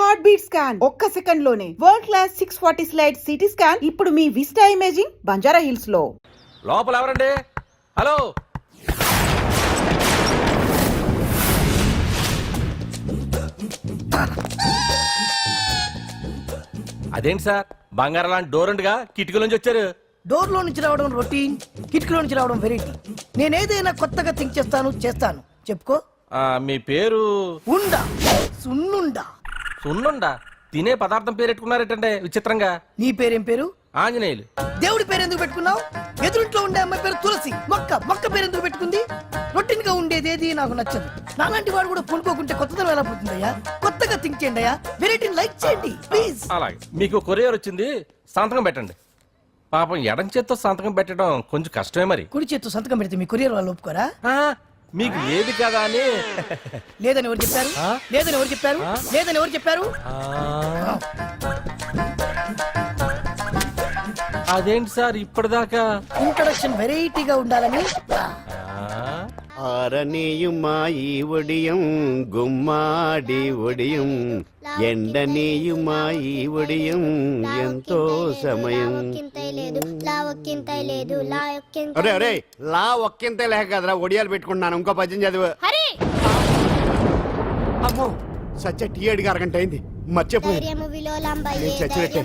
Heart beat scan ఒక్క second లోనే world class 640 slide CT scan ఇప్పుడు మీ విస్టా ఇమేజింగ్ బంజారా హిల్స్ లో. లోపల ఎవరండి? హలో, అదేంటి సార్ బంగారం లాంటి డోర్ ఉండగా కిటికీ నుంచి వచ్చారు? డోర్ లో నుంచి రావడం రొటీన్, కిటికీలో నుంచి రావడం వెరైటీ. నేనేదైనా కొత్తగా థింక్ చేస్తాను. చెప్పుకో. మీ పేరు? ఉండా, సున్నుండా. సున్నుండా? తినే పదార్థం పేరు పెట్టుకున్నారేటంటే విచిత్రంగా. నీ పేరేం పేరు? ఆంజనేయులు. దేవుడి పేరు ఎందుకు పెట్టుకున్నావు? ఎదురింట్లో ఉండే అమ్మాయి పేరు తులసి. మొక్క పేరు ఎందుకు పెట్టుకుంది? రొటీన్ గా ఉండేది ఏది నాకు నచ్చదు. నాలాంటి వాడు కూడా కొనుక్కోకుంటే కొత్తదనం ఎలా పోతుందయ్యా? కొత్తగా థింక్ చేయండి అయ్యా, వెరైటీని లైక్ చేయండి ప్లీజ్. అలాగే, మీకు కొరియర్ వచ్చింది, సంతకం పెట్టండి. పాపం ఎడం చేత్తో సంతకం పెట్టడం కొంచెం కష్టమే మరి. కుడి చేత్తో సంతకం పెడితే మీ కొరియర్ వాళ్ళు ఒప్పుకోరా? మీకు ఏది కదా అని. లేదని ఎవరు చెప్పారు? లేదని ఎవరు చెప్పారు? లేదని ఎవరు చెప్పారు? అదేంటి సార్ ఇప్పటిదాకా ఇంట్రడక్షన్ వెరైటీగా ఉండాలని. ఆరనీయుమాయి ఒడియం గుమ్మాడి ఒడియం ఎండనీయుమాయి ఒడియం ఎంతో సమయం. అరే అరే, లా ఒక్కింతే లేక కదరా ఒడియాలు పెట్టుకుంటున్నాను. ఇంకో పద్యం చదువు. అమ్మో, సత్య టీ అడిగి అరగంట అయింది, మర్చిపోయి చచ్చినట్టే.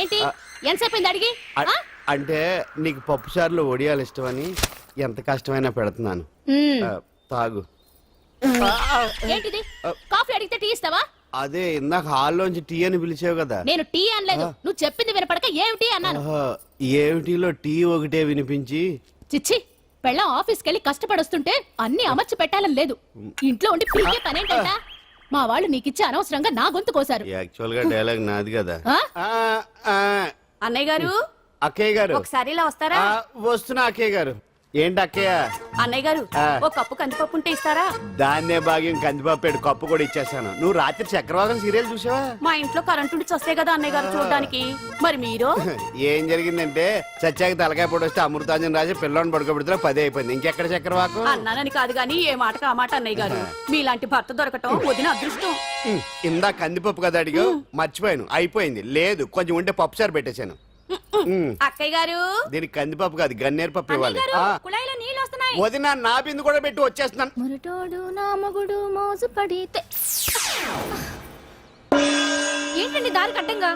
ఏంటి ఎంతసేపు అడిగి? అంటే నీకు పప్పు సార్లు ఒడియాలు ఇష్టమని ఎంత కష్టమైనా పెడుతున్నాను. తాగు. ఏంటిది? కాఫీ అడిగితే టీ ఇస్తావా? అదే ఇందాక హాల్లోంచి టీ అని పిలిచావు కదా. నేను టీ అనలేదు, నువ్వు చెప్పింది వినపడక ఏమిటి అన్నాను. ఏమిటిలో టీ ఒకటే వినిపించి. చిచ్చి, పెళ్ళం ఆఫీస్కి వెళ్ళి కష్టపడొస్తుంటే అన్ని అమర్చి పెట్టాలని లేదు. ఇంట్లో ఉండి పీకే పనేంటంట? మా వాళ్ళు నీకిచ్చి అనవసరంగా నా గొంతు కోసారు. యాక్చువల్ గా డైలాగ్ నాది కదా. అన్నయ్య గారు, అక్కయ్య గారు ఒకసారి ఇలా వస్తారా? వస్తున్నా అక్కయ్య గారు. ఏంటి అక్కయ్య? అన్నయ్య గారు, ఒక కప్పు కందిపప్పు ఉంటే ఇస్తారా? దాన్నే భాగ్యం కందిపప్పు కప్పు కూడా ఇచ్చేసాను. నువ్వు రాత్రి చక్రవాకం సీరియల్ చూసావా? మా ఇంట్లో కరెంటు వస్తే కదా అన్నయ్య గారు చూడడానికి. మరి మీరు? ఏం జరిగిందంటే చచ్చాక తలకాయ పొడి వస్తే అమృతాంజన్ రాజు పిల్లని పడుకోబెడితే 10 అయిపోయింది. ఇంకెక్కడ చక్రవాకం? అన్నానని కాదు గానీ ఏ మాటకు ఆ మాట అన్నయ్య గారు. మీలాంటి భర్త దొరకటం వదిన అదృష్టం. ఇందా కందిపప్పు కదా అడిగా, మర్చిపోయాను. అయిపోయింది. లేదు, కొంచెం ఉంటే పప్పు సార్ పెట్టేశాను. అక్కయ్య గారు, దీనికి కందిపప్పు కాదు గన్నేరు పప్పు ఇవ్వాలి. కుళాయిలో నీళ్ళు వస్తున్నాయి. వదిన నా బిందు కూడా పెట్టి వచ్చేస్తున్నాను. మురటోడు నా మగుడు మోజు పడితే. ఏంటండి దారి కట్టంగా?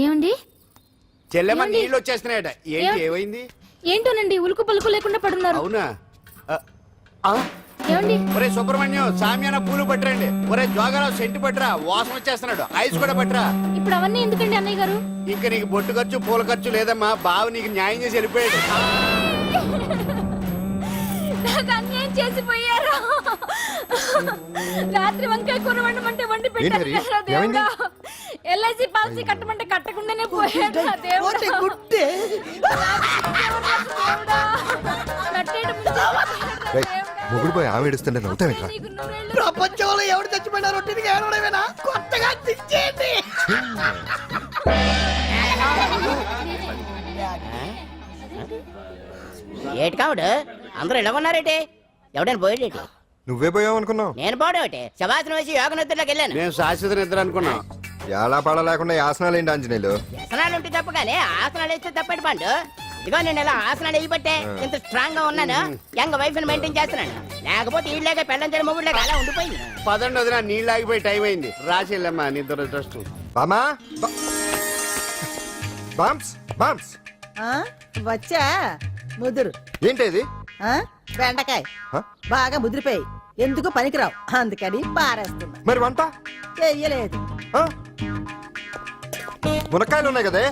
ఏమండి? చెల్లెమ్మ నీళ్ళు వచ్చేస్తున్నాయట. ఏంటి ఏమైంది? ఏంటోనండి ఉలుకు పలుకు లేకుండా పడున్నారు. అవునా? ఏమండి? ఒరే సుబ్రహ్మణ్యం, సామ్యాన పూలు పట్టరండి. ఒరే జోగరావు సెంటు పట్టరా, వాసన వచ్చేస్తున్నాడు. ఐస్ కూడా పట్టరా. ఇప్పుడు అవన్నీ ఎందుకండి అన్నయ్య గారు? ఇంకా నీకు బొట్టు ఖర్చు పూల ఖర్చు లేదమ్మా. బావ నీకు న్యాయం చేసి వెళ్ళిపోయాడు. నాకు అన్యాయం చేసిపోయారు. రాత్రి వంకాయ కూర వండమంటే వండి పెట్టారు. ఎల్ఐసి పాలసీ కట్టమంటే కట్టకుండానే పోయాడు. మొగుడు పోయి ఆమె ఏడుస్తుంటే నవ్వుతావేంట్రా? ప్రపంచంలో ఎవరు చచ్చిపోయినా రొట్టెని ఏడవడమేనా? కొత్తగా తెచ్చేయండి. ఏటి కావుడు అందరూ ఇలా ఉన్నారేటి? ఎవడైనా పోయేటి? నువ్వే పోయావు అనుకున్నావు. నేను పోవడం శవాసనం వేసి యోగ నిద్రలోకి వెళ్ళాను. నేను శాశ్వత నిద్ర అనుకున్నా. ఎలా పాడ లేకుండా ఆసనాలు ఏంటి ఆంజనేయులు? ఆసనాలు ఉంటే తప్ప కానీ ఆసనాలు వేస్తే తప్పటి పండు. ఇదిగో నేను ఇలా ఆసనాలు వేయబట్టే ఇంత స్ట్రాంగ్ గా ఉన్నాను. యంగ్ వైఫ్ ని మెయింటైన్ చేస్తున్నాను. లేకపోతే ఇళ్ళగా పెళ్ళంచడం మొగుడులాగా అలా ఉండిపోయింది. పదండి వదిన, నీళ్ళు ఆగిపోయి టైం అయింది. రాసేళ్ళమ్మా నిద్ర ట్రస్ట్. బామా బామ్స్ బామ్స్ వచ్చా ముదురు. ఏంటి బెండకాయ బాగా ముదిరిపోయి ఎందుకు పనికిరావు, అందుకని పారేస్తున్నా. మరి వంట చెయ్యలేదు. మునక్కాయలు ఉన్నాయి కదే.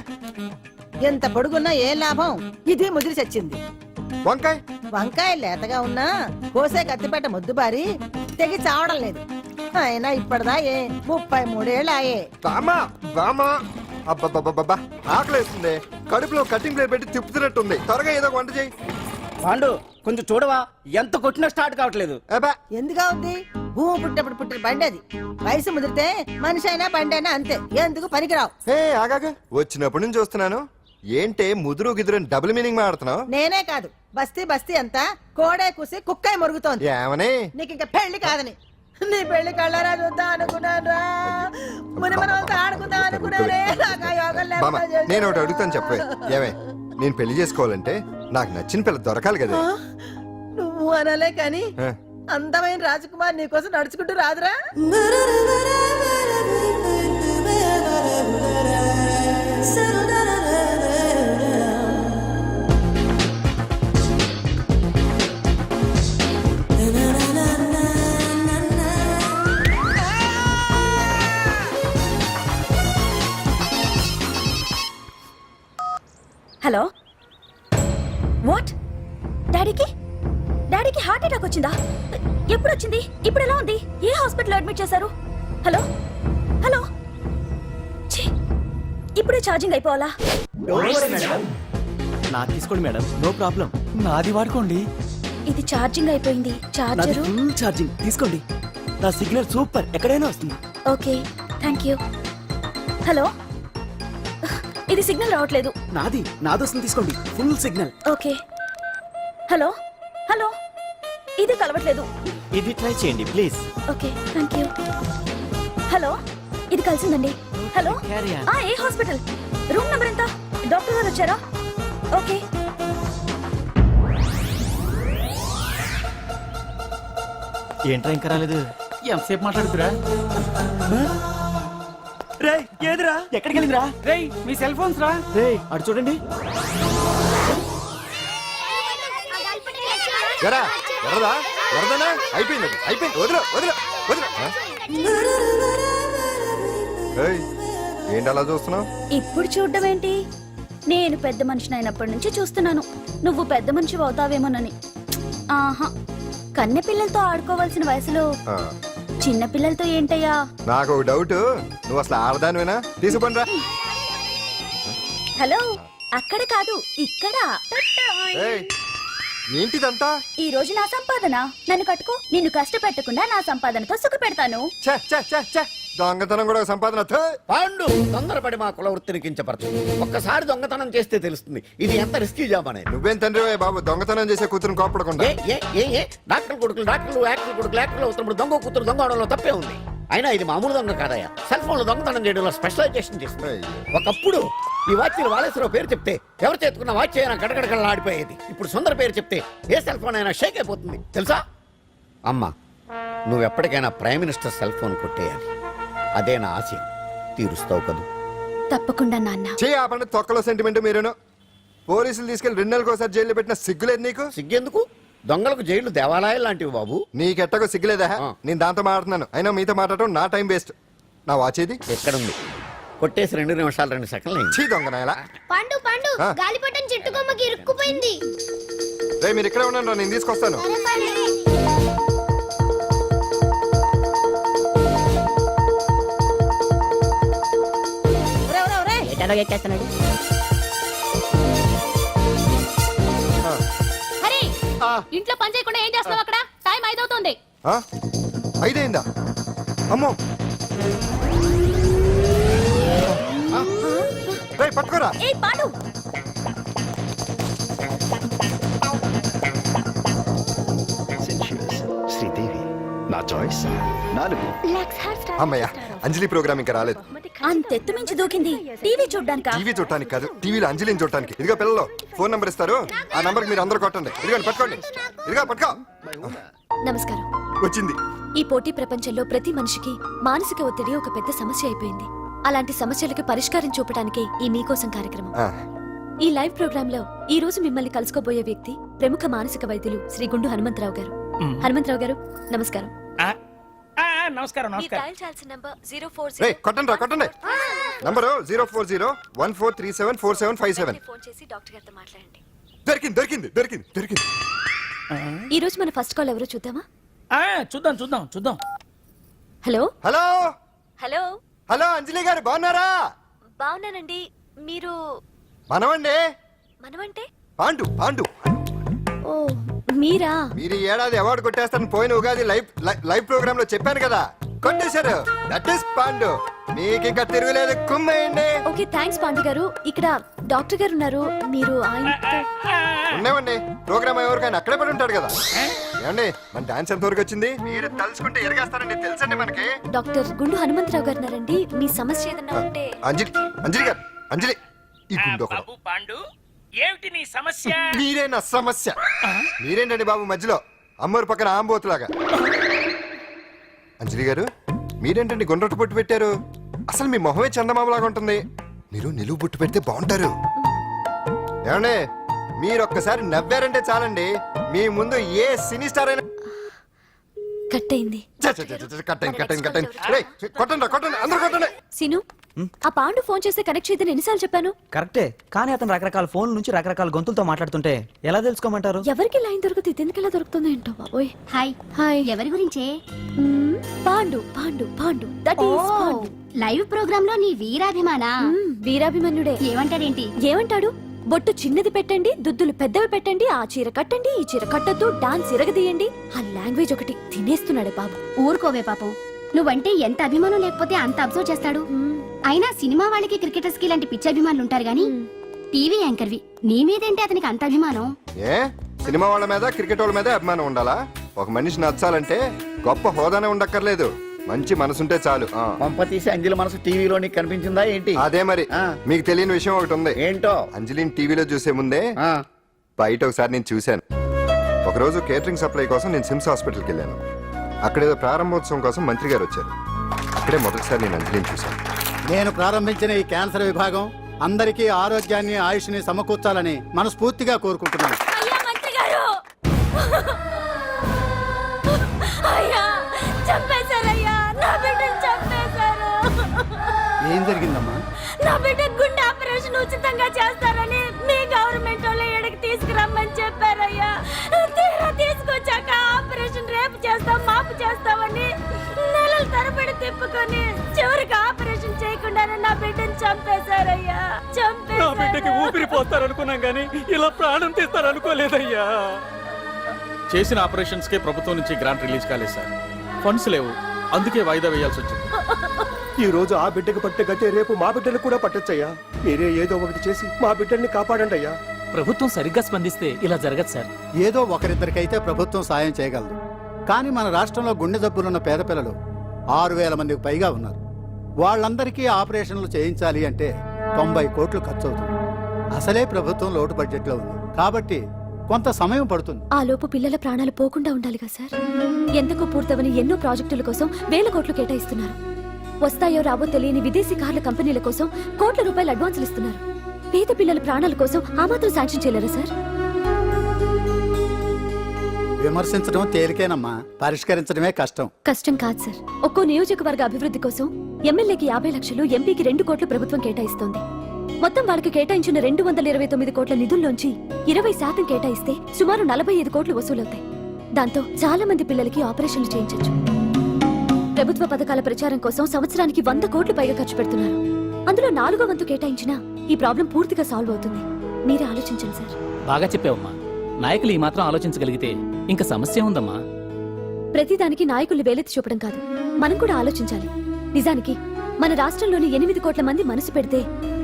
ఎంత పొడుగున్నా ఏం లాభం, ఇది ముదిరి చచ్చింది. వంకాయ వంకాయ లేతగా ఉన్నా కోసే కత్తిపేట ముద్దుబారి తెగి చావడం లేదు. అయినా ఇప్పటిదా 33 ఏళ్ళు ఆయే. బామా బామా అబ్బబ్బబ్బబ్బా, ఆకలేస్తుంది. కడుపులో కటింగ్ ప్లేట్ పెట్టి తిప్పుతున్నట్టుంది. త్వరగా ఏదో వంట చేయి. పాండు కొంచెం చూడవా, ఎంత కొట్టినా స్టార్ట్ కావట్లేదు. ఎందుగా ఉంది? భూమి పుట్టినప్పుడు పుట్టిన బండి అది. వయసు ముదిరితే మనిషి అయినా బండి అయినా అంతే. ఎందుకు పనికిరావు. ఆగాగా, వచ్చినప్పటి నుంచి చూస్తున్నాను. ఏంటే ముదురు గిదురు డబుల్ మీనింగ్ మాడుతున్నావు నేనే కాదు బస్తీ బస్తీ అంతా కోడే కూసి కుక్కై మొరుగుతోంది ఏమని నీకు ఇంకా పెళ్లి కాదని నీ పెళ్లి కళ్ళరా చూద్దాం అనుకున్నారా ముని మనవలతో ఆడుకుందాం అనుకున్నారే నాకు ఆ యోగం బామ్మ లేకుండా చేశారు. నేను ఒకటి అడుగుతాను చెప్పే ఏమే నేను పెళ్లి చేసుకోవాలంటే నాకు నచ్చిన పిల్ల దొరకాలి కదా ఆ? నువ్వు అనలే కానీ ఆ. అందమైన రాజకుమార్ నీకోసం నడుచుకుంటూ రాదురా హలో వాట్ డాడీకి డాడీకి హార్ట్ అటాక్ వచ్చిందా ఎప్పుడు వచ్చింది ఇప్పుడు ఎలా ఉంది ఏ హాస్పిటల్ అడ్మిట్ చేశారు హలో హలో ఛీ, ఇప్పుడే ఛార్జింగ్ అయిపోవాలా నా తీసుకోండి మేడం నో ప్రాబ్లం నాది వాడుకోండి ఇది ఛార్జింగ్ అయిపోయింది నాది చార్జరు ఫుల్ ఛార్జింగ్ తీసుకోండి నా సిగ్నల్ సూపర్ ఎక్కడైనా వస్తుంది ఓకే థ్యాంక్ యూ హలో ఇది సిగ్నల్ రావట్లేదు నాది వస్తుంది తీసుకోండి full signal okay hello hello ఇది కలవట్లేదు ఇది ట్రై చేయండి please okay thank you hello ఇది కలిసిందండి హలో Carry on. ఏ హాస్పిటల్ రూమ్ నెంబర్ ఎంత డాక్టర్ గారు వచ్చారా ఓకే ఏంట్రా ఇంకా రాలేదు ఎంతసేపు మాట్లాడుతురా రే ఏదిరా ఎక్కడికి వెళ్ళిందిరా రే మీ సెల్ ఫోన్స్ రా రే అటు చూడండి ఎరా ఎర్రదా ఎర్రదనా అయిపోయింది అది. అయిపోయింది వదిలే వదిలే వదిలే ఆ? ఏయ్, ఏంటి అలా చూస్తున్నావు ఇప్పుడు చూడ్డం ఏంటి నేను పెద్ద మనిషిని అయినప్పటి నుంచి చూస్తున్నాను నువ్వు పెద్ద మనిషి అవుతావేమోనని ఆహా కన్నె పిల్లలతో ఆడుకోవాల్సిన వయసులో చిన్న పిల్లలతో ఏంటయ్యా నాకు ఒక డౌట్ నువ్వు అసలు ఆడదానివేనా తీసుకుంటా హలో అక్కడ కాదు ఇక్కడ ఏంటిదంతా ఈ రోజు నా సంపాదన నన్ను కట్టుకో నిన్ను కష్టపెట్టకుండా నా సంపాదనతో సుఖ పెడతాను ఛే, ఛే, ఛే, ఛే. దొంగతనం కూడా ఒక సంపాదన థూ. పాండు తొందరపడి మా కుల వృత్తిని కించపరచు ఒక్కసారి దొంగతనం చేస్తే తెలుస్తుంది ఇది ఎంత రిస్కీ జాబ్ అనేది నువ్వేం తండ్రి బాబు దొంగతనం చేసే కూతురు కోపడకుండా డాక్టర్ కొడుకులు డాక్టర్లు యాక్టర్ కొడుకులు యాక్టర్లు అవుతున్నప్పుడు దొంగ కూతురు దొంగ అవడంలో తప్పే ఉంది అయినా ఇది మామూలు దొంగ కాదయ్యా సెల్ ఫోన్ లో దొంగతనం చేయడంలో స్పెషలైజేషన్ చేస్తుంది ఒకప్పుడు ఈ వాచ్లు వాలేశ్వరరావు పేరు చెప్తే ఎవరు చేతుకున్న వాచ్ అయినా గడగడగడలా ఆడిపోయేది ఇప్పుడు సుందర పేరు చెప్తే ఏ సెల్ ఫోన్ అయినా షేక్ అయిపోతుంది తెలుసా అమ్మా నువ్వు ఎప్పటికైనా ప్రైమ్ మినిస్టర్ సెల్ ఫోన్ కొట్టేయాలి అదే నా ఆశ తీరుస్తావు కదూ తప్పకుండా నాన్న చే ఆ పండు తొక్కలో సెంటిమెంట్ మీరేను పోలీసులు తీసుకెళ్లి 2 నెలలకు ఒకసారి జైల్లో పెట్టిన సిగ్గులేదు నీకు సిగ్గెందుకు దొంగలకు జైళ్లు దేవాలయాలు లాంటివి బాబు నీకెట్టకు సిగ్గులేదా ఆ. నేను దాంతో మాట్లాడుతున్నాను అయినా మీతో మాట్లాడటం నా టైం వేస్ట్ నా వాచేది ఎక్కడుంది కొట్టేసి 2 నిమిషాలు 2 సెకండ్లు అయింది. చీ దొంగనాయలా పండు పండు ఆ? గాలిపటం చెట్టు కొమ్మకి ఇరుక్కుపోయింది రే మీరు ఇక్కడే ఉండండి నేను తీసుకొస్తాను ఒరే, ఒరే, ఒరే. ఎటాలో ఎక్కేస్తున్నాడు హరి ఇంట్లో పని చేయకుండా ఏం చేస్తావు అక్కడ టైం 5 అవుతుంది ఆ? 5 అయిందా అమ్మో రే పట్టుకోరా ఏ పాడు శ్రీదేవి నా చాయిస్ 4 అమ్మయ్య అంజలి ప్రోగ్రామ్ ఇంకా రాలేదు అంతెత్తు మించి దూకింది టీవీ చూడ్డానికా టీవీ చూడటానికి కాదు టీవీలో అంజలిని చూడటానికి ఇదిగో పిల్లలు ఫోన్ నంబర్ ఇస్తారు ఆ నంబర్ మీరు అందరూ కొట్టండి ఇదిగోండి పట్టుకోండి ఇదిగో పట్టుకో నమస్కారం వచ్చింది ఈ పోటీ ప్రపంచంలో ప్రతి మనిషికి మానసిక ఒత్తిడి ఒక పెద్ద సమస్య అయిపోయింది అలాంటి సమస్యలకు పరిష్కారం చూపడానికే ఈ మీకోసం కార్యక్రమం ఆ, ఈ లైవ్ ప్రోగ్రామ్ లో ఈ రోజు మిమ్మల్ని కలుసుకోబోయే వ్యక్తి ప్రముఖ మానసిక వైద్యులు శ్రీ గుండు హనుమంతరావు గారు హనుమంతరావు గారు నమస్కారం నమస్కారం రే కొట్టండి రా కొట్టండి నంబరు 04014374757 ఫోన్ చేసి డాక్టర్ గారితో మాట్లాడండి దొరికింది దొరికింది దొరికింది దొరికింది ఈ రోజు మన ఫస్ట్ కాల్ ఎవరో చూద్దామా చూద్దాం హలో హలో హలో హలో అంజలి గారు బాగున్నారా బాగున్నానండి మీరు మనమండి మనమంటే పాండు పాండు ఓ మీరా మీరు ఈ ఏడాది అవార్డు కొట్టేస్తారని పోయిన ఉగాది లైవ్ ప్రోగ్రామ్ లో చెప్పాను కదా కొట్టేశారు. That is Pandu. మీకు ఇంకా తిరుగులేదు, కుమ్మేయండి. ఓకే థ్యాంక్స్ పాండు గారు. ఇక్కడ డాక్టర్ గారు ఉన్నారు, మీరు ఆయనతో ఉన్నామండి. ప్రోగ్రామ్ ఎవరికైనా అక్కడే పడి ఉంటాడు కదా. ఏమండి మన డాన్స్ ఎంత వరకు వచ్చింది? మీరు తలుచుకుంటే ఎరగేస్తారండి, తెలుసండి మనకి. డాక్టర్ గుండు హనుమంతరావు గారు ఉన్నారండి. మీ సమస్య ఏదన్నా ఉంటే అంజలి గారు, అంజలి ఈ గుండు ఒకడు. పాండు ఏమిటి నీ సమస్య? మీరే నా సమస్య. మీరేంటండి బాబు మధ్యలో అమ్మోరు పక్కన ఆంబోతులాగా? అంజలి గారు మీరేంటండి గుండ్రటి బొట్టు పెట్టారు? అసలు మీ మొహమే చందమామలాగా ఉంటుంది. మీరు నిలువు బొట్టు పెడితే బాగుంటారు. ఏమండి మీరు ఒక్కసారి నవ్వారంటే చాలండి, మీ ముందు ఏ సినీ స్టార్ అయినా కట్ అయింది. కొట్టండి అందరూ కొట్టండి. సీను, ఆ పాండు ఫోన్ చేస్తే కనెక్ట్ చేయదని ఎన్నిసార్లు చెప్పాను? కరెక్టే, కానీ అతను రకరకాల ఫోన్ నుంచి రకరకాల గొంతులతో మాట్లాడుతుంటే ఎలా తెలుసుకోమంటారు? ఎవరికి లైన్ దొరుకుతుంది, ఇతనికి ఎలా దొరుకుతుందో ఏంటో బాబోయ్. Hi hi. ఎవరి గురించే? Pandu Pandu Pandu that is Pandu. Live program లో నీ వీరాభిమాన వీరాభిమన్యుడే. ఏమంటాడేంటి? ఏమంటాడు? బొట్టు చిన్నది పెట్టండి, దుద్దులు పెద్దవి పెట్టండి, ఆ చీర కట్టండి, ఈ చీర కట్టద్దు, డాన్స్ ఇరగదీయండి. ఆ లాంగ్వేజ్ ఒకటి తినేస్తున్నాడు బాబు. ఊరుకోవే పాపం, నువ్వంటే ఎంత అభిమానం లేకపోతే అంత అబ్జర్వ్ చేస్తాడు. అయినా సినిమా వాళ్ళకి క్రికెటర్స్ కి ఇలాంటి పిచ్చి అభిమానులు ఉంటారు గానీ టీవీ యాంకర్వి నీ మీదేంటి అతనికి అంత అభిమానం? ఏ సినిమా వాళ్ళ మీద క్రికెట్ వాళ్ళ మీద అభిమానం ఉండాలా? ఒక మనిషి నచ్చాలంటే గొప్ప హోదానే ఉండక్కర్లేదు, మంచి మనసుంటే చాలు. పంప తీసి అంజలి మనసు టీవీలో నీకు కనిపించిందా ఏంటి? అదే మరి. మీకు తెలియని విషయం ఒకటి ఉంది. ఏంటో? అంజలిని టీవీలో చూసే ముందే బయట ఒకసారి నేను చూశాను. ఒకరోజు కేటరింగ్ సప్లై కోసం నేను సిమ్స్ హాస్పిటల్కి వెళ్ళాను. అక్కడేదో ప్రారంభోత్సవం కోసం మంత్రి గారు వచ్చారు. అక్కడే మొదటిసారి నేను అంజలిని చూశాను. నేను ప్రారంభించిన ఈ క్యాన్సర్ విభాగం అందరికీ ఆరోగ్యాన్ని ఆయుష్ని సమకూర్చాలని మనస్ఫూర్తిగా కోరుకుంటున్నాను. అయ్యా మంత్రి గారు, అయ్యా చంపేశారయ్యా, నా బిడ్డను చంపేశారు. ఏం జరిగిందమ్మా? నా బిడ్డ గుండె ఆపరేషన్ ఉచితంగా చేస్తారని మీ గవర్నమెంట్ వాళ్ళు ఎడకి తీసుకురమ్మని చెప్పారయ్యా. తీరా తీసుకొచ్చాక ఆపరేషన్ రేపు చేస్తాం మాపు చేస్తామని నెలల తరబడి తిప్పుకొని చివరికి ఆపరేషన్ చేయకుండానే నా బిడ్డను చంపేశారయ్యా. నా బిడ్డకి ఊపిరి పోస్తారనుకున్నాం గానీ ఇలా ప్రాణం తీస్తారనుకోలేదయ్యా. చేసిన ఆపరేషన్స్ కే ప్రభుత్వం నుంచి గ్రాంట్ రిలీజ్ కాలేదు సార్. ఫండ్స్ లేవు, అందుకే వాయిదా వేయాల్సి వచ్చింది. ఈ రోజు ఆ బిడ్డకు పట్టే గట్టే రేపు మా బిడ్డలు కూడా పట్టొచ్చయ్యా. మీరే ఏదో ఒకటి చేసి మా బిడ్డల్ని కాపాడండి అయ్యా. ప్రభుత్వం సరిగ్గా స్పందిస్తే ఇలా జరగదు సార్. ఏదో ఒకరిద్దరికైతే ప్రభుత్వం సాయం చేయగలదు, కానీ మన రాష్ట్రంలో గుండె జబ్బులున్న పేద పిల్లలు 6,000 మందికి పైగా ఉన్నారు. వాళ్ళందరికీ ఆపరేషన్లు చేయించాలి అంటే 90 కోట్లు ఖర్చు అవుతుంది. అసలే ప్రభుత్వం లోటు బడ్జెట్లో ఉంది కాబట్టి కొంత సమయం పడుతుంది. ఆ లోపు పిల్లల ప్రాణాలు పోకుండా ఉండాలిగా సార్. ఎందుకు పూర్తవని ఎన్నో ప్రాజెక్టుల కోసం వేల కోట్లు కేటాయిస్తున్నారు. వస్తాయో రావో తెలియని విదేశీ కార్ల కంపెనీల కోసం కోట్ల రూపాయలు అడ్వాన్సులు ఇస్తున్నారు. పేద పిల్లల ప్రాణాల కోసం ఆ మాత్రం శాంక్షన్ చేయలేరా సార్? విమర్శించడం తేలికేనమ్మా, పరిష్కరించడమే కష్టం. కష్టం కాదు సార్. ఒక్కో నియోజకవర్గ అభివృద్ధి కోసం ఎమ్మెల్యేకి 50 లక్షలు, ఎంపీకి 2 కోట్లు ప్రభుత్వం కేటాయిస్తోంది. మొత్తం వాళ్ళకి కేటాయించిన 229 కోట్ల నిధుల్లోంచి 20% కేటాయిస్తే సుమారు 45 కోట్లు వసూలవుతాయి. దాంతో చాలా మంది పిల్లలకి ఆపరేషన్లు చేయించొచ్చు. ప్రభుత్వ పథకాల ప్రచారం కోసం సంవత్సరానికి 100 కోట్లు పైగా ఖర్చు పెడుతున్నారు. అందులో 4వ వంతు కేటాయించినా ఈ ప్రాబ్లం పూర్తిగా సాల్వ్ అవుతుంది. మీరే ఆలోచించండి సార్. బాగా చెప్పావమ్మా. నాయకులు ఈ మాత్రం ఆలోచించగలిగితే ఇంకా సమస్య ఉందమ్మా. ప్రతిదానికి నాయకులు వేలెత్తి చూపడం కాదు, మనం కూడా ఆలోచించాలి. నిజానికి మన రాష్ట్రంలోని 8 కోట్ల మంది మనసు పెడితే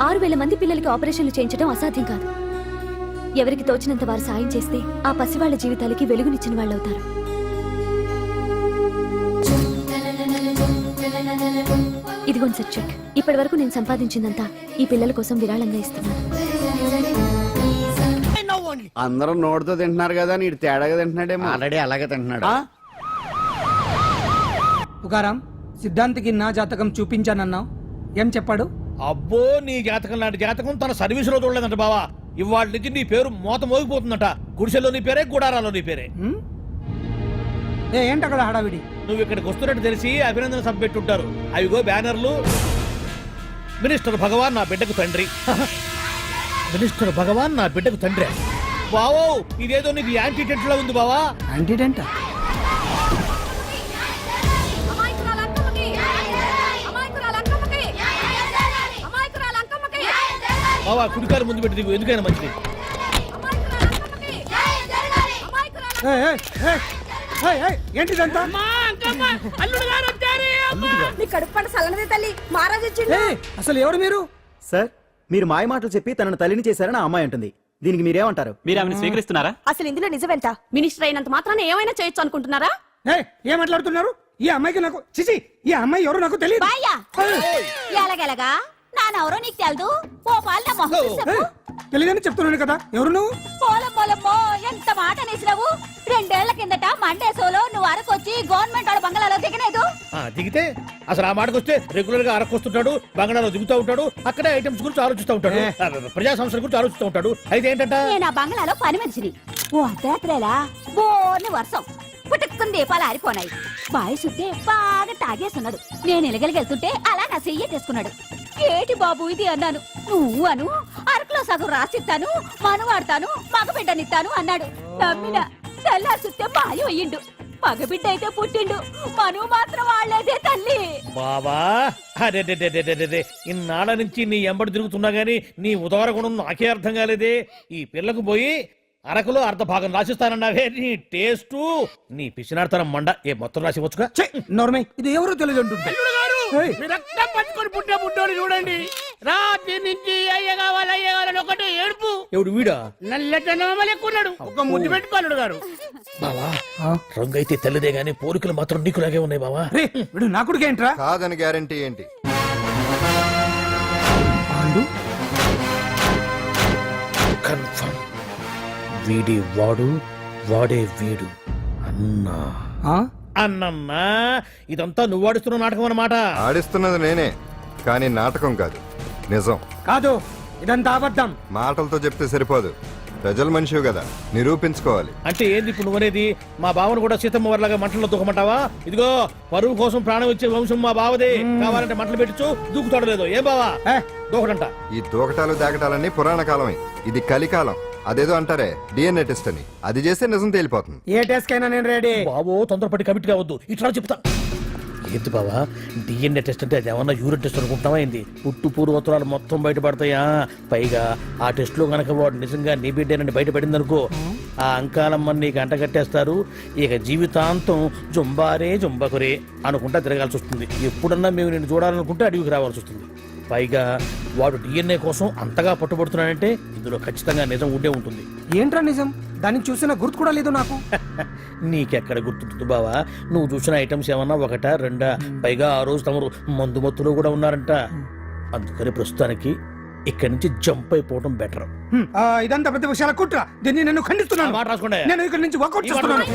6,000 మంది పిల్లలకి ఆపరేషన్లు చేయించడం అసాధ్యం కాదు. ఎవరికి తోచినంత వారు సాయం చేస్తే ఆ పసివాళ్ల జీవితాలకి వెలుగునిచ్చిన వాళ్ళవుతారు. ఇదిగోండి సార్ చెక్. ఇప్పటి వరకు నేను సంపాదించిందంతా ఈ పిల్లల కోసం విరాళంగా ఇస్తున్నాను. అందరూ నోటితో తింటున్నారు కదా, నీడు తేడాగా తింటున్నాడేమో. ఆల్రెడీ అలాగే తింటున్నాడు. పుకారం సిద్ధాంతికి నా జాతకం చూపించానన్నావు, ఏం చెప్పాడు? అబ్బో, నీ జాతకం లాంటి జాతకం తన సర్వీస్ లో చూడలేదంట బావా. ఇవాళ నుంచి నీ పేరు మోత మోగిపోతుందట. గుడిసెలో నీ పేరే, గుడారాలో నీ పేరే. ఏంటి అక్కడ హడావిడి? నువ్వు ఇక్కడికి వస్తున్నట్టు తెలిసి అభినందన సభ పెట్టుంటారు. అవిగో బ్యానర్లు. మినిస్టర్ భగవాన్ నా బిడ్డకు తండ్రి. మినిస్టర్ భగవాన్ నా బిడ్డకు తండ్రి. బావో, ఇదేదో నీకు యాంటీటెంట్ లా ఉంది బావా. యాంటీటెంట్? బావా, కుడికారు ముందు పెట్టి దిగు, ఎందుకైనా మంచిది. ఏంటిదంతా? అల్లుడు గారు వచ్చారు. మీ కడుపు పంట సల్లనదే తల్లి మహారాజ్ వచ్చిండు. అసలు ఎవరు మీరు? సార్ మీరు మాయ మాటలు చెప్పి తనను తల్లిని చేశారని ఆ అమ్మాయి అంటుంది. దీనికి మీరేమంటారు? మీరు ఆమెను స్వీకరిస్తున్నారా? అసలు ఇందులో నిజమేంట? మినిస్టర్ అయినంత మాత్రాన ఏమైనా చేయొచ్చు అనుకుంటున్నారా? ఏం మాట్లాడుతున్నారు? ఈ అమ్మాయికి నాకు చిచి, ఈ అమ్మాయి ఎవరు నాకు తెలియదు. బాయ్యా ఎలాగెలగా నానెవరో నీకు తెలదు. ఓ పాల మొహం చెప్పు. తెలియదని చెప్తున్నాను కదా. ఎవరు నువ్వు? పోలమ్మో ఎంత మాట అనేసినావు. 2 ఏళ్ల కిందట మండే సోలో నువ్వు అరకొచ్చి గవర్నమెంట్ వాడు బంగాళాలో దిగలేదు. దిగితే అసలు ఆ మాటకు వస్తే రెగ్యులర్ గా అరకొస్తుంటాడు, బంగాళాలో దిగుతూ ఉంటాడు, అక్కడే ఐటమ్స్ గురించి ఆలోచిస్తూ ఉంటాడు, ప్రజా సంస్థల గురించి ఆలోచిస్తూ ఉంటాడు. అయితే ఏంటంట, నేను ఆ బంగాళాలో పని మనిషిని. ఓ అర్ధరాత్రేలా బోర్ని వర్షం పుట్టుకుని దీపాలు ఆరిపోనాయి. బాయ్ సుద్దే బాగా తాగేస్తున్నాడు. నేను ఎలగలిగెళ్తుంటే అలా నా చెయ్యి తీసుకున్నాడు. ఏటి బాబు ఇది అన్నాను. నువ్వు అను అరకులో సగం రాసిస్తాను, మనువాడతాను, మగబిడ్డనిస్తాను అన్నాడు. నమ్మిన తెల్లారి సుత్తే మాయం అయ్యిండు. మగబిడ్డ అయితే పుట్టిండు, మనువు మాత్రం వాళ్లేదే తల్లి. బాబా అరే ఇన్నాళ్ళ నుంచి నీ ఎంబడి తిరుగుతున్నా గానీ నీ ఉదార గుణం నాకే అర్థం కాలేదే. ఈ పిల్లకు పోయి అరకులో అర్ధ భాగం రాసిస్తానన్నావే. నీ టేస్టు నీ పిచ్చినాడతనం మండ. ఏ మొత్తం రాసివచ్చుగా. నోర్మై, ఇది ఎవరు తెలియదు అంటుంటే రక్తం పట్టుకొని పుట్టే పుట్టోడు చూడండి. రాత్రి నుంచి అయ్య కావాలని ఒకటే ఏడుపు. ఎవడు వీడా? నల్లెట్టనోమలు ఎక్కున్నాడు. ఒక ముద్దు పెట్టుకోలేడు గారు. బావా రంగు అయితే తెల్లదే గానీ పోలికలు మాత్రం నీకులాగే ఉన్నాయి బావా. వీడు నా కొడుకు ఏంట్రా? కాదని గ్యారంటీ ఏంటి? కన్ఫర్మ్ వీడి వాడు, వాడే వీడు. అన్నా అన్నమ్మా, ఇదంతా నువ్వు ఆడిస్తున్న నాటకం అన్నమాట. ఆడిస్తున్నది నేనే, కానీ నాటకం కాదు, నిజం. కాదు, ఇదంతా అబద్ధం. మాటలతో చెప్తే సరిపోదు, ప్రజల మనిషివి కదా, నిరూపించుకోవాలి. అంటే ఏంది ఇప్పుడు నువ్వనేది? మా బావను కూడా సీతమ్మ వారిలాగా మంటల్లో దూకమంటావా? ఇదిగో పరువు కోసం ప్రాణం ఇచ్చే వంశం మా బావదే. కావాలంటే మంటలు పెట్టచ్చు, దూకుతాడు లేదో. ఏం బావా దూకడంట? ఈ దూకటాలు దాకటాలన్నీ పురాణ కాలమే, ఇది కలికాలం. అదేదో అంటారే డిఎన్ఏ టెస్ట్ అని, అది చేస్తే నిజం తేలిపోతుంది. ఏ టెస్ట్ కైనా నేను రెడీ. బాబో తొందరపడి కమిట్ కావద్దు, ఇట్లా చెప్తా. ఏంటి బావా డిఎన్ఏ టెస్ట్ అంటే అది ఏమన్నా యూరిన్ టెస్ట్ అనుకుంటావా ఏంది? పుట్టు పూర్వోత్తరాలు మొత్తం బయటపడతాయా? పైగా ఆ టెస్ట్ లో గనక వాడు నిజంగా నీ బిడ్డేనని బయటపడింది అనుకో, ఆ అంకాలమ్మని నీకు అంటగట్టేస్తారు. ఇక జీవితాంతం జుంబారే జుంబకురే అనుకుంటా తిరగాల్సి వస్తుంది. ఎప్పుడన్నా మేము నిన్ను చూడాలనుకుంటే అడవికి రావాల్సి వస్తుంది. పైగా వాడు డిఎన్ఏ కోసం అంతగా పట్టుబడుతున్నాడంటే ఇందులో ఖచ్చితంగా నిజం ఉండే ఉంటుంది. ఏంట్రా నిజం? దాన్ని చూసిన గుర్తు కూడా లేదు నాకు. నీకెక్కడ గుర్తుంటుంది బావా? నువ్వు చూసిన ఐటమ్స్ ఏమన్నా ఒకటా రెండా? పైగా ఆ రోజు తమరు మందు మత్తులో కూడా ఉన్నారంట. అందుకని ప్రస్తుతానికి ఇక్కడి నుంచి జంప్ అయిపోవడం బెటర్. ఇదంతా పెద్ద విషయాల కుట్ర. దీన్ని నేను ఖండిస్తున్నాను. మాట రాసుకోండి. నేను ఇక్కడి నుంచి వర్కౌట్ చేస్తున్నాను.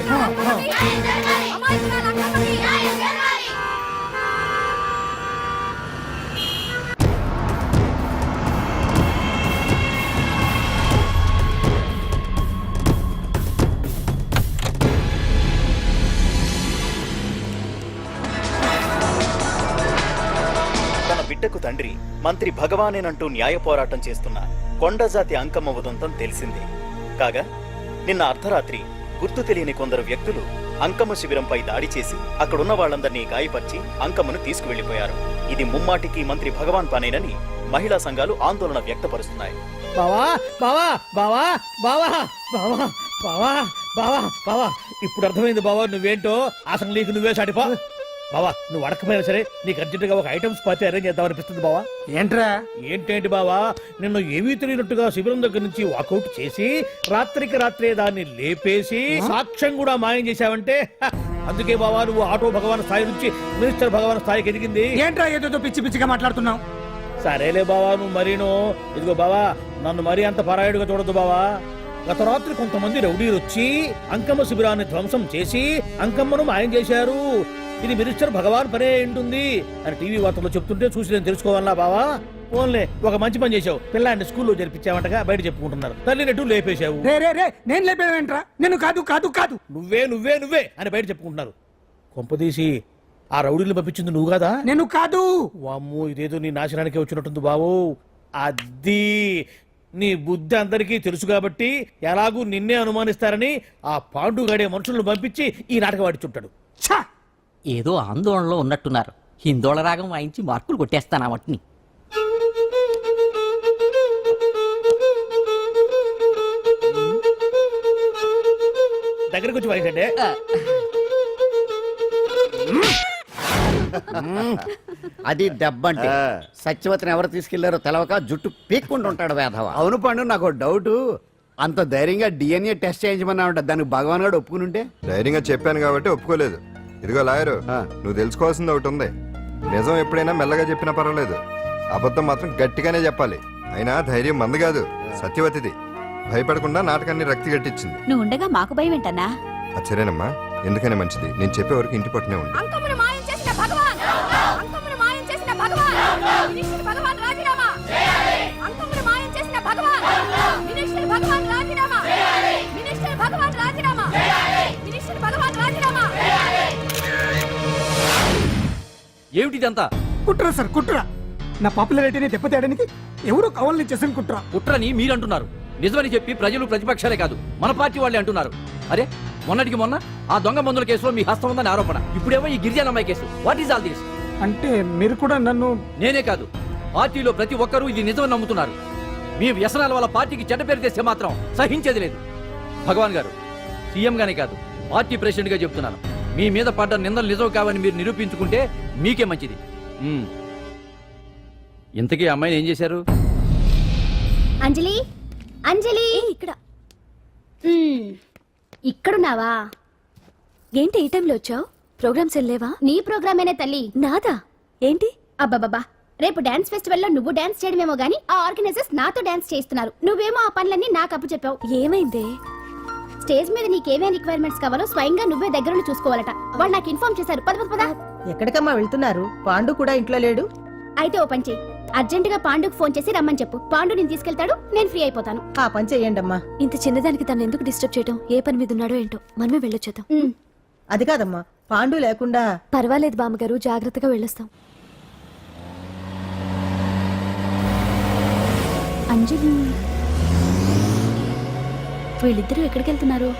బిడ్డకు తండ్రి మంత్రి భగవానేనంటూ న్యాయ పోరాటం చేస్తున్న కొండజాతి అంకమ్మ ఉదంతం తెలిసిందే. కాగా నిన్న అర్ధరాత్రి గుర్తు తెలియని కొందరు వ్యక్తులు అంకమ్మ శిబిరంపై దాడి చేసి అక్కడున్న వాళ్ళందరినీ గాయపరిచి అంకమ్మను తీసుకువెళ్లిపోయారు. ఇది ముమ్మాటికి మంత్రి భగవాన్ పనేనని మహిళా సంఘాలు ఆందోళన వ్యక్తపరుస్తున్నాయి. బావా బావా బావా బావా బావా బావా బావా బావా ఇప్పుడు అర్థమైంది బావా నువ్వేంటో. అసలు నీకు నువ్వే సాటిపో బావా. నువ్వు అడకపోయినా సరే నీకు అర్జెంట్ గా ఒక ఐటమ్స్ పార్టీ అరేంజ్ చేద్దాం అనిపిస్తుంది బావా. ఏంట్రా? ఏంటేంటి బావా, నిన్ను ఏమీ తెలియనట్టుగా శిబిరం దగ్గర నుంచి వాకౌట్ చేసి రాత్రికి రాత్రే దాన్ని లేపేసి సాక్ష్యం కూడా మాయం చేశావంటే అందుకే బావా నువ్వు ఆటో భగవాన్ స్థాయి నుంచి మినిస్టర్ భగవాన్ స్థాయికి ఎదిగింది. ఏంట్రా ఏదో పిచ్చి పిచ్చిగా మాట్లాడుతున్నావు? సరేలే బావా నువ్వు మరీను. ఇదిగో బావా నన్ను మరీ అంత పరాయుడుగా చూడద్దు బావా. గత రాత్రి కొంతమంది రౌడీలు వచ్చి అంకమ్మ శిబిరాన్ని ధ్వంసం చేసి అంకమ్మను మాయం చేశారు. ఇది మినిస్టర్ భగవాన్ పనే ఉంటుంది అని టీవీ వార్తల్లో చెప్తుంటే చూసి నేను తెలుసుకోవాలా బావా. ఓన్లే ఒక మంచి పని చేశావు, పిల్లాన్ని స్కూల్లో జరిపించావంటగా బయట చెప్పుకుంటున్నారు. తల్లి నెట్టు లేపేశావు. నేను లేపేవేంట్రా? నేను కాదు కాదు కాదు నువ్వే నువ్వే నువ్వే అని బయట చెప్పుకుంటున్నారు. కొంపదీసి ఆ రౌడీలు పంపించింది నువ్వు కాదా? నేను కాదు. వామ్మో ఇదేదో నీ నాశనానికి వచ్చినట్టుంది బావు. అది నీ బుద్ధి అందరికీ తెలుసు కాబట్టి ఎలాగూ నిన్నే అనుమానిస్తారని ఆ పాండుగాడే మనుషులను పంపించి ఈ నాటకం ఆడిచుంటాడు. ఏదో ఆందోళనలో ఉన్నట్టున్నారు. హిందోళ రాగం వాయించి మార్కులు కొట్టేస్తాను వాటిని. దగ్గరకు వచ్చి వాయించండి. అది దెబ్బంటే సత్యవతిని ఎవరు తీసుకెళ్లారో తెలవక జుట్టు పీక్కుంటూ ఉంటాడు వేధవ. అవును పండు, నాకు డౌట్. అంత ధైర్యంగా డిఎన్ఏ టెస్ట్ చేయించమన్నా ఉంటా, దానికి భగవాన్ గారు ఒప్పుకుని ఉంటే. ధైర్యంగా చెప్పాను కాబట్టి ఒప్పుకోలేదు. ఇదిగో లాయరు, నువ్వు తెలుసుకోవాల్సింది ఒకటి ఉంది. నిజం ఎప్పుడైనా మెల్లగా చెప్పినా పర్వాలేదు, అబద్ధం మాత్రం గట్టిగానే చెప్పాలి. అయినా ధైర్యం మంది కాదు, సత్యవతిది. భయపడకుండా నాటకాన్ని రక్తి గట్టించింది. నువ్వు ఉండగా మాకు భయం ఏంటన్నా? సరేనమ్మా, ఎందుకనే మంచిది. నేను చెప్పే వరకు ఇంటి పట్టునే ఉంది. అంకమ్మను మాయం చేసిన భగవాన్! అంకమ్మను మాయం చేసిన భగవాన్! మినిస్టర్ భగవాన్ రాజీనామా! అంకమ్మను మాయం చేసిన భగవాన్! మినిస్టర్ భగవాన్ రాజీనామా! మినిస్టర్ భగవాన్ రాజీనామా! మినిస్టర్ భగవాన్ రాజీనామా! ఏమిటిదంతా? కుట్ర సార్, కుట్ర. నా పాపులారిటీని దెబ్బతేయడానికి ఎవరో కావాలని చేసిన కుట్ర. కుట్రని మీరు అంటున్నారు, నిజమని చెప్పి ప్రజలు ప్రతిపక్షాలే కాదు మన పార్టీ వాళ్ళే అంటున్నారు. అరే, మొన్నటికి మొన్న ఆ దొంగ మందుల కేసులో మీ హస్తం ఉందని ఆరోపణ, ఇప్పుడేమో ఈ గిరిజన అమ్మాయి case. What is all this? అంటే మీరు కూడా నన్ను... నేనే కాదు, పార్టీలో ప్రతి ఒక్కరూ ఇది నిజమని నమ్ముతున్నారు. మీ వ్యసనాల వల్ల పార్టీకి చెడ్డ పేరు తెస్తే మాత్రం సహించేది లేదు. భగవాన్ గారు, సీఎం గానే కాదు, పార్టీ ప్రెసిడెంట్ గా చెప్తున్నాను, మీ మీద పడ్డ నిందలు నిజం కావని మీరు నిరూపించుకుంటే మీకే మంచిది. ఇంతకీ అమ్మాయిని ఏం చేశారు? అంజలి, అంజలి, ఇక్కడ ఇక్కడున్నావా? ఏంటి ఈ టైంలో వచ్చావు? ప్రోగ్రామ్స్ వెళ్ళేవా? నీ ప్రోగ్రామేనే తల్లి. నాదా? ఏంటి? అబ్బబ్బబ్బా, రేపు డాన్స్ ఫెస్టివల్ లో నువ్వు డాన్స్ చేయడమేమో గానీ ఆ ఆర్గనైజర్స్ నాతో డాన్స్ చేస్తున్నారు. నువ్వేమో ఆ పనులన్నీ నాకు అప్పు చెప్పావు. ఏమైంది? స్టేజ్ మీద నీకేమేం రిక్వైర్మెంట్స్ కావాలో స్వయంగా నువ్వే దగ్గరుండి చూసుకోవాలట. వాళ్ళు నాకు ఇన్ఫార్మ్ చేశారు. పద పద పద. ఎక్కడికమ్మా వెళ్తున్నారు? పాండు కూడా ఇంట్లో లేడు. అయితే ఓ పని చెయ్యి, అర్జెంట్ గా పాండుకు ఫోన్ చేసి రమ్మని చెప్పు. పాండు నేను తీసుకెళ్తాడు, నేను ఫ్రీ అయిపోతాను. ఆ పని చెయ్యండి అమ్మా. ఇంత చిన్నదానికి తను ఎందుకు డిస్టర్బ్ చేయటం? ఏ పని మీద ఉన్నాడో ఏంటో, మనమే వెళ్ళొచ్చేద్దాం. అది కాదమ్మా, పాండు లేకుండా... పర్వాలేదు బామ్మగారు, జాగ్రత్తగా వెళ్ళొస్తాం. అంజలి, వీళ్ళిద్దరూ ఎక్కడికి వెళ్తున్నారు?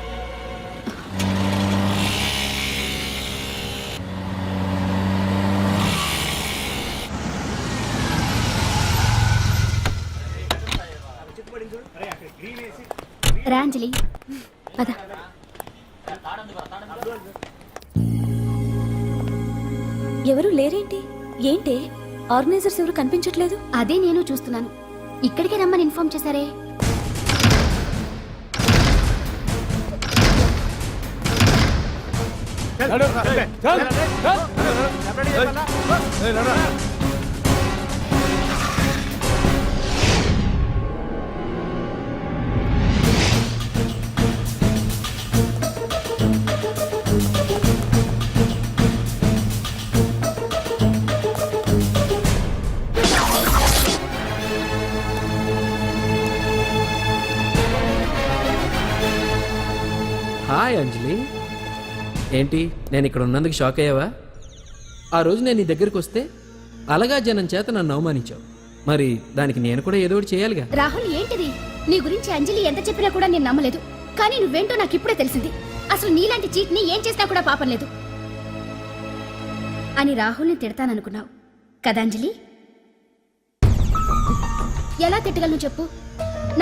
రా అంజలి, పద. ఎవరు లేరేంటి? ఏంటి ఆర్గనైజర్స్ ఎవరు కనిపించట్లేదు? అదే నేను చూస్తున్నాను. ఇక్కడికే రమ్మని ఇన్ఫార్మ్ చేశారే. హాయ్ అంజలి, ఏంటి నేను ఇక్కడ ఉన్నందుకు షాక్ అయ్యావా? ఆ రోజు నేను నీ దగ్గరికి వస్తే అలగా జనం చేత నన్ను అవమానించావు. మరి దానికి నేను కూడా ఏదో ఒకటి చేయాలిగా. రాహుల్, ఏంటిది? నీ గురించి అంజలి ఎంత చెప్పినా కూడా నేను నమ్మలేదు. కానీ నువ్వేంటో నాకు ఇప్పుడే తెలిసింది. అసలు నీలాంటి చీట్ ని ఏం చేసినా కూడా పాపం లేదు అని రాహుల్ని తిడతాననుకున్నావు కదా అంజలి? ఎలా తిట్టగలను చెప్పు?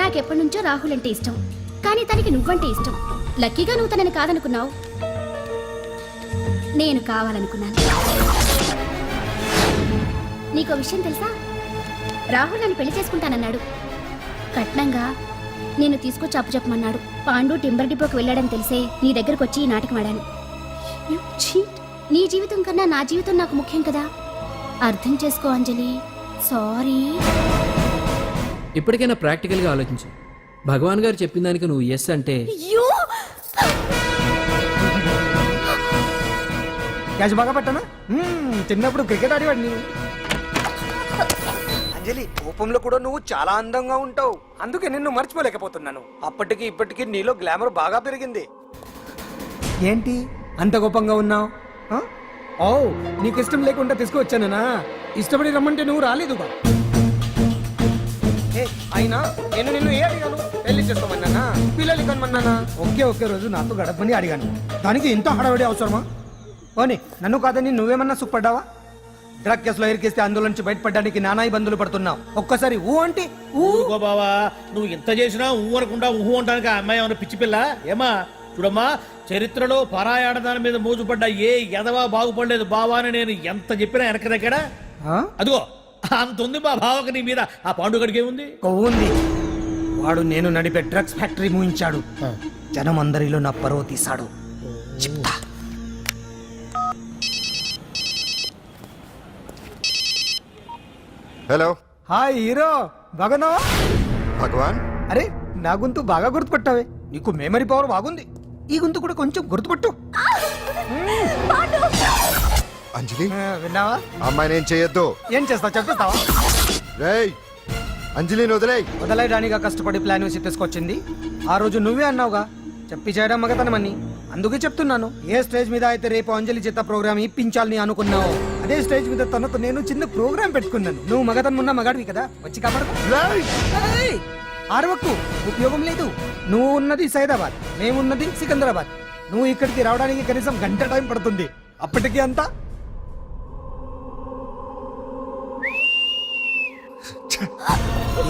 నాకెప్పటి నుంచో రాహుల్ అంటే ఇష్టం, కానీ తనకి నువ్వంటే ఇష్టం. లక్కీగా నువ్వు తనని కాదనుకున్నావు, నేను కావాలనుకున్నాను. నీకో విషయం తెలుసా? రాహుల్ నన్ను పెళ్లి చేసుకుంటానన్నాడు. కట్నంగా నేను తీసుకొచ్చి అప్పు చెప్పమన్నాడు. పాండు టింబర్ డిపోకి వెళ్ళాడని తెలిసే నీ దగ్గరకు వచ్చి ఈ నాటకం ఆడాను. నీ జీవితం కన్నా నా జీవితం నాకు ముఖ్యం కదా, అర్థం చేసుకో అంజలి. సారీ. ఇప్పటికైనా ప్రాక్టికల్ గా ఆలోచించు. భగవాన్ గారు చెప్పిన దానికి నువ్వు ఎస్ అంటే... క్యాచ్ బాగా పట్టానా? చిన్నప్పుడు క్రికెట్ ఆడేవాడిని. అంజలి, కోపంలో కూడా నువ్వు చాలా అందంగా ఉంటావు, అందుకే నిన్ను మర్చిపోలేకపోతున్నాను. అప్పటికి ఇప్పటికి నీలో గ్లామర్ బాగా పెరిగింది. ఏంటి అంత కోపంగా ఉన్నావు? ఓ, నీకు ఇష్టం లేకుండా తీసుకువచ్చానా? ఇష్టపడి రమ్మంటే నువ్వు రాలేదుగా. అయినా నేను నిన్ను ఏ అడిగాను? పెళ్లి చేసుకోమన్నానా, పిల్లలు కనమన్నానా? ఒకే రోజు నాతో గడపని అడిగాను, దానికి ఎంతో హడావిడి అవసరమా? పోనీ నన్ను కాదని నువ్వేమన్నా సుఖపడ్డావా? డ్రగ్ కేసులో ఇరికిస్తే అందులో నుంచి బయటపడడానికి నానా ఇబ్బందులు పడుతున్నావు. ఒక్కసారి ఊ అంటే ఊరుకో బావా, నువ్వు ఇంత చేసినా ఊ అనకుండా ఊహు అంటానికి ఆ అమ్మాయి ఏమన్నా పిచ్చి పిల్ల? ఏమా చూడమ్మా, చరిత్రలో పరాయాడదాని మీద మోజుపడ్డ ఏ ఎదవా బాగుపడలేదు బావా అని నేను ఎంత చెప్పినా వెనక దగ్గర అదిగో అంత ఉంది మా బావకి నీ మీద. ఆ పాండుగడికి ఏముంది? కొవ్వుంది. వాడు నేను నడిపే డ్రగ్స్ ఫ్యాక్టరీ మూయించాడు. జనం అందరిలో నా పరువు తీశాడు. చెప్తా. హలో హాయ్ హీరో, బాగున్నావా? భగవాన్. అరే నా గొంతు బాగా గుర్తుపట్టావే. నీకు మెమరీ పవర్ బాగుంది. ఈ గొంతు కూడా కొంచెం గుర్తుపట్టు. అంజలి, విన్నావా? అమ్మాయి నేను చేయొద్దు. ఏం చేస్తావు చెప్పేస్తావా? రేయ్, అంజలిని వదిలేయ్. వదలయడానిగా కష్టపడి ప్లాన్ వేసి తీసుకొచ్చింది. ఆ రోజు నువ్వే అన్నావుగా చెప్పి చేయడం మగతనమని. అందుకే చెప్తున్నాను, ఏ స్టేజ్ మీద అయితే రేపు అంజలి చేత ప్రోగ్రామ్ ఇప్పించాలని అనుకున్నావు, అదే స్టేజ్ మీద తనతో నేను చిన్న ప్రోగ్రామ్ పెట్టుకున్నాను. నువ్వు మగతనం ఉన్న మగాడివి కదా, వచ్చి కాపాడు. ఆరవకు, ఉపయోగం లేదు. నువ్వు ఉన్నది సైదాబాద్, మేమున్నది సికింద్రాబాద్. నువ్వు ఇక్కడికి రావడానికి కనీసం గంట టైం పడుతుంది. అప్పటికి అంతా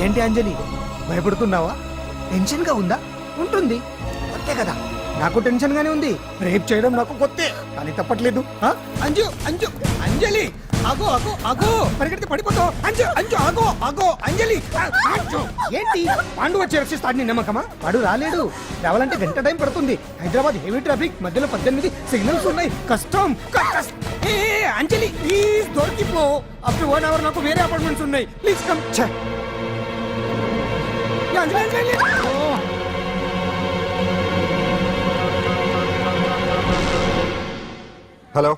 ఏంటి అంజలి, భయపడుతున్నావా? టెన్షన్ గా ఉందా? ఉంటుంది, కొత్తే కదా. నాకు టెన్షన్ గానే ఉంది. రేప్ చేయడం నాకు కొత్తే, కానీ తప్పట్లేదు. అంజు అంజు అంజలి, ఆగో ఆగో ఆగో, పరిగెడితే పడిపోతావు. అంజు అంజు ఆగో ఆగో అంజలి. అంజు, ఏంటి పాండు వచ్చి రక్షిస్తాడు నీ నమ్మకమా? వాడు రాలేడు. రావాలంటే గంట టైం పడుతుంది. హైదరాబాద్ హెవీ ట్రాఫిక్, మధ్యలో 18 సిగ్నల్స్ ఉన్నాయి. కష్టం. ఏ అంజలి ప్లీజ్ దొరికిపో. అప్పుడు 1 అవర్ నాకు వేరే అపార్ట్మెంట్స్ ఉన్నాయి. Please come. Anjali Anjali. Hello,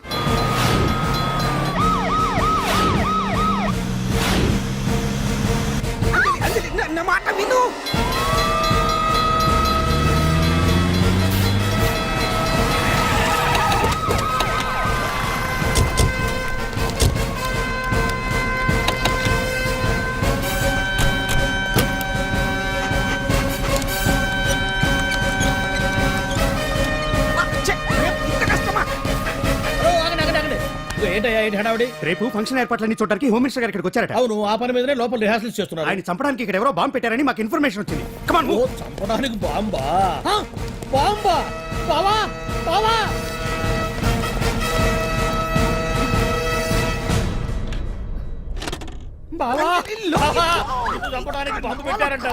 Anjali నా మాట విను. ఏంటయ్యా ఏంటి హడావుడి? రేపు ఫంక్షన్ ఏర్పాట్లన్నీ చూడడానికి హోమ్ మినిస్టర్ గారు ఇక్కడికి వచ్చారట. అవును, ఆ పని మీదనే లోపల రిహార్సల్స్ చేస్తున్నారు. ఆయన చంపడానికి ఇక్కడ ఎవరో బాంబు పెట్టారని మాకు ఇన్ఫర్మేషన్ వచ్చింది. కమాన్ ఓ, చంపడానికి బాంబా? బాంబా? బావా బావా, బావా బావా, నిన్ను చంపడానికి బాంబు పెట్టారంట.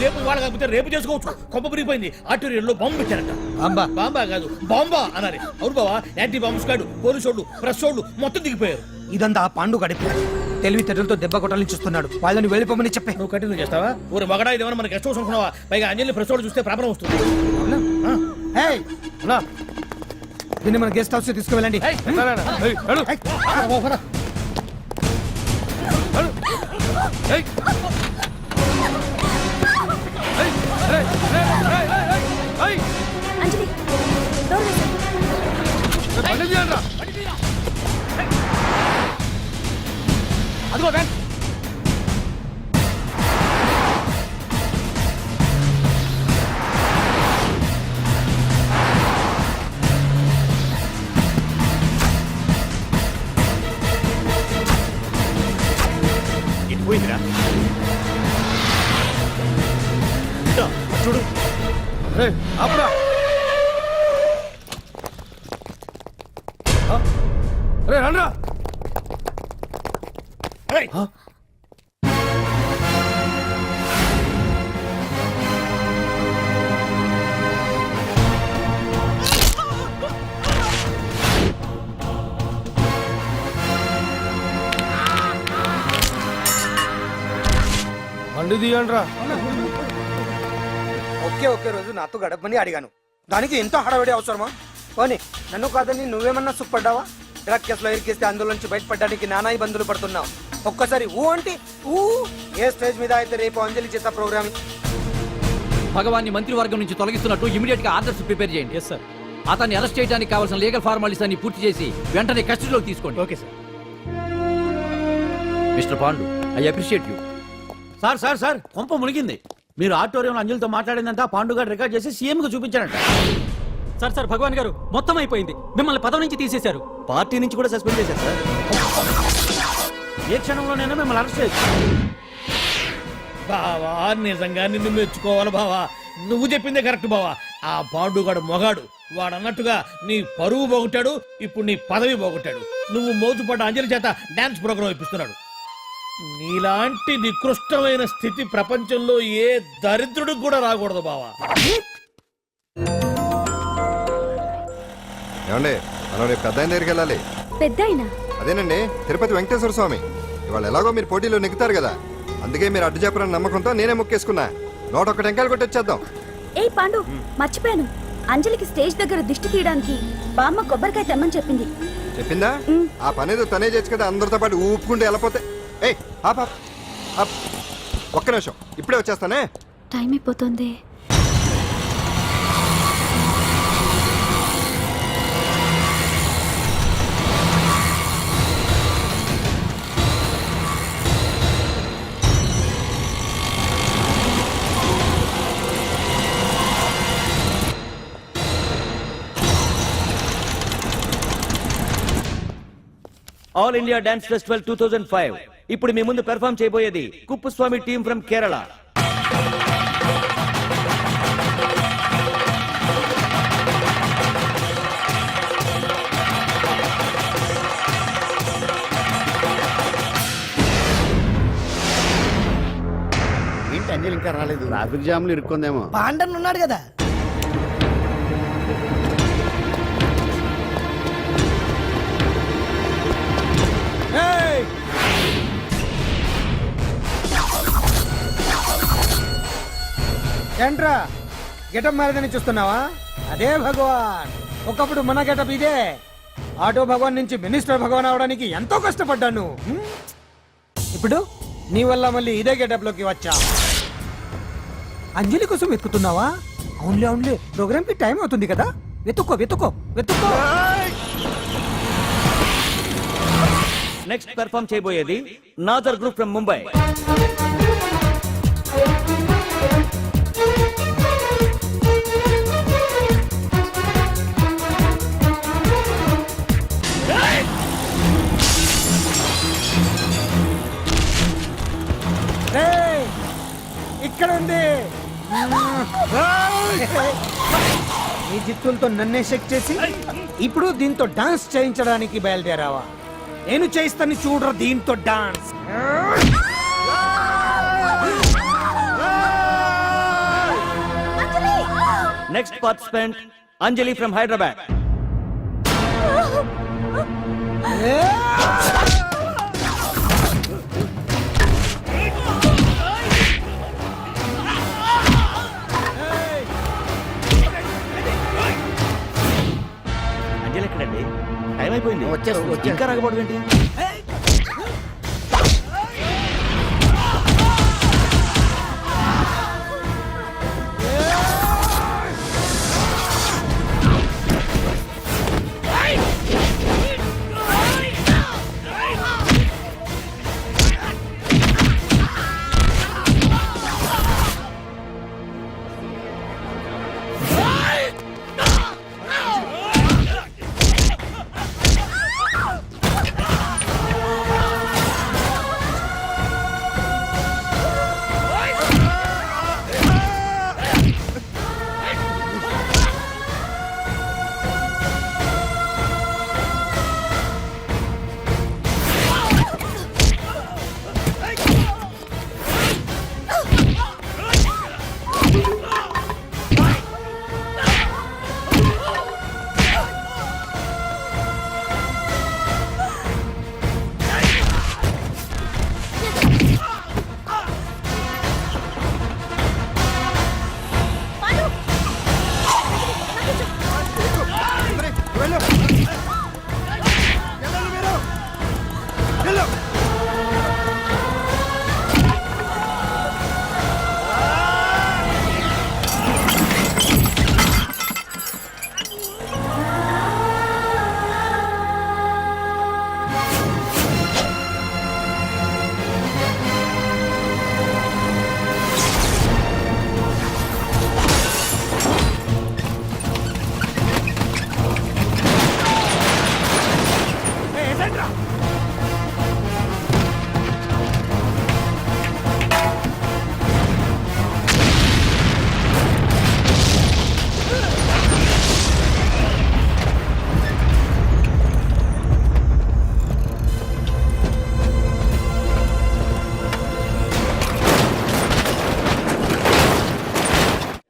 రేపు ఇవాళ కాకపోతే రేపు చేసుకోవచ్చు. కొంప మురిగిపోయింది. ఆర్టీరియల్లో బాంబు పెట్టారంట. బాంబా? బాంబా కాదు, బాంబా అన్నారు. అవును బావా, యాంటీ బాంబు స్క్వాడ్, పోలీసు వాళ్ళు, ప్రెస్ వాళ్ళు మొత్తం దిగిపోయారు. ఇదంతా ఆ పాండు గడిపి తెలివితేటలతో దెబ్బ కొట్టాలని చూస్తున్నాడు. వాళ్ళని వెళ్ళిపోమని చెప్పే. నువ్వు కంటిన్యూ చేస్తావా? ఊరి మగడా ఇదేమన్నా మనకి గెస్ట్ హౌస్ అనుకున్నావా? పైగా అంజలి ప్రెస్ వాళ్ళు చూస్తే ప్రాబ్లం వస్తుంది. దీన్ని మన గెస్ట్ హౌస్ తీసుకువెళ్ళండి. అంజలి డోర్ వేసేయ్. అదిగో వ్యాన్. పోయిందిరా, చూడు. అప్పుడా రండ్రా. బండి తీయండ్రా. ఒకే రోజు నాతో గడపని అడిగాను, దానికి ఎంతో హడావిడి అవసరమా? పోనీ నన్ను కాదని నువ్వేమన్నా సుఖపడ్డావా? డ్రగ్ కేసులో ఇరికిస్తే అందులోంచి బయటపడడానికి నానా ఇబ్బందులు పడుతున్నావు. ఒక్కసారి ఊ అంటే ఊ. ఏ స్టేజ్ మీద అయితే రేపు అంజలి చేత ప్రోగ్రామ్ భగవాన్ని మంత్రివర్గం నుంచి తొలగిస్తున్నట్టు ఇమీడియట్ గా ఆర్డర్స్ ప్రిపేర్ చేయండి. సార్, అతన్ని అరెస్ట్ చేయడానికి కావాల్సిన లీగల్ ఫార్మాలిటీస్ అన్ని పూర్తి చేసి వెంటనే కస్టడీలోకి తీసుకోండి. Okay sir. Mister Pandu, I appreciate you. Sir sir sir, కొంప మునిగింది. మీరు ఆడిటోరియంలో అంజలితో మాట్లాడిందంతా పాండు గారు రికార్డ్ చేసి సీఎం కు చూపించారంట. సార్ సార్, భగవాన్ గారు మొత్తం అయిపోయింది. మిమ్మల్ని పదవి నుంచి తీసేశారు. పార్టీ నుంచి కూడా సస్పెండ్ చేశారు సార్. ఏ క్షణంలోనైనా మిమ్మల్ని అరెస్ట్ చేయొచ్చు. బావా నిజంగా నిన్ను మెచ్చుకోవాలి బావా. నువ్వు చెప్పిందే కరెక్ట్ బావా. ఆ పాండుగాడు మొగాడు. వాడు అన్నట్టుగా నీ పరువు పోగొట్టాడు, ఇప్పుడు నీ పదవి పోగొట్టాడు. నువ్వు మోజుపడ్డ అంజలి చేత డాన్స్ ప్రోగ్రాం ఇప్పిస్తున్నాడు. నీలాంటి నికృష్టమైన స్థితి ప్రపంచంలో ఏ దరిద్రుడికి కూడా రాకూడదు బావా. ఏమండి మనం రేపు పెద్ద ఆయన దగ్గరికి వెళ్ళాలి. పెద్దాయినా? అదేనండి తిరుపతి వెంకటేశ్వర స్వామి. ఇవాళ ఎలాగో మీరు పోటీలో నెగ్గుతారు కదా, అందుకే మీరు అడ్డు చెప్పరని నమ్మకంతో నేనే మొక్కేసుకున్నా. 101 టెంకాయలు కొట్టి వచ్చేద్దాం. ఏ పాండు, మర్చిపోయాను. అంజలికి స్టేజ్ దగ్గర దిష్టి తీయడానికి బామ్మ కొబ్బరికాయ తెమ్మని చెప్పింది. చెప్పిందా? ఆ పనేదో తనే చేయొచ్చు కదా, అందరితో పాటు ఊపుకుంటూ వెళ్ళపోతే. ఏయ్ ఆప్ ఆప్ ఆప్, ఒక్క నిమిషం, ఇప్పుడే వచ్చేస్తానే. టైం అయిపోతుంది. ఆల్ ఇండియా డాన్స్ ఫెస్టివల్ 2005 ఇప్పుడు మీ ముందు పెర్ఫామ్ చేయబోయేది కుప్పుస్వామి టీమ్ ఫ్రమ్ కేరళ. ఏంటి అంజలి ఇంకా రాలేదు? ట్రాఫిక్ జామ్లు ఇరుక్కుందేమో. పాండన్ ఉన్నాడు కదా. ఏంట్రా గెటప్ మారదని చూస్తున్నావా? అదే భగవాన్. ఒకప్పుడు మన గెటప్ ఇదే. ఆటో భగవాన్ నుంచి మినిస్టర్ భగవాన్ అవడానికి ఎంతో కష్టపడ్డాను. ఇప్పుడు నీ వల్ల మళ్ళీ ఇదే గెటప్ లోకి వచ్చా. అంజలి కోసం వెతుకుతున్నావా? అవునులే అవునులే, ప్రోగ్రామ్ కి టైం అవుతుంది కదా. వెతుక్కో వెతుక్కో వెతుక్కో. నెక్స్ట్ పెర్ఫామ్ చేయబోయేది నాదర్ గ్రూప్ ఫ్రమ్ ముంబై. ఇక్కడ ఉంది. ఈ జిత్తులతో నన్నే చెక్ చేసి ఇప్పుడు దీంతో డాన్స్ చేయించడానికి బయలుదేరావా? నేను చేయిస్తాను చూడరా దీంతో dance. Next participant Anjali from Hyderabad. Anjali ఎక్కడండి? టైం అయిపోయింది. వచ్చేస్తుంది. ఇంకా రాకపోవడం ఏంటి?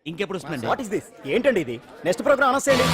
ఇంకెప్పుడు వస్తుందండి? What is this? ఏంటండి ఇది? నెక్స్ట్ ప్రోగ్రామ్ అనౌన్స్ చేయండి.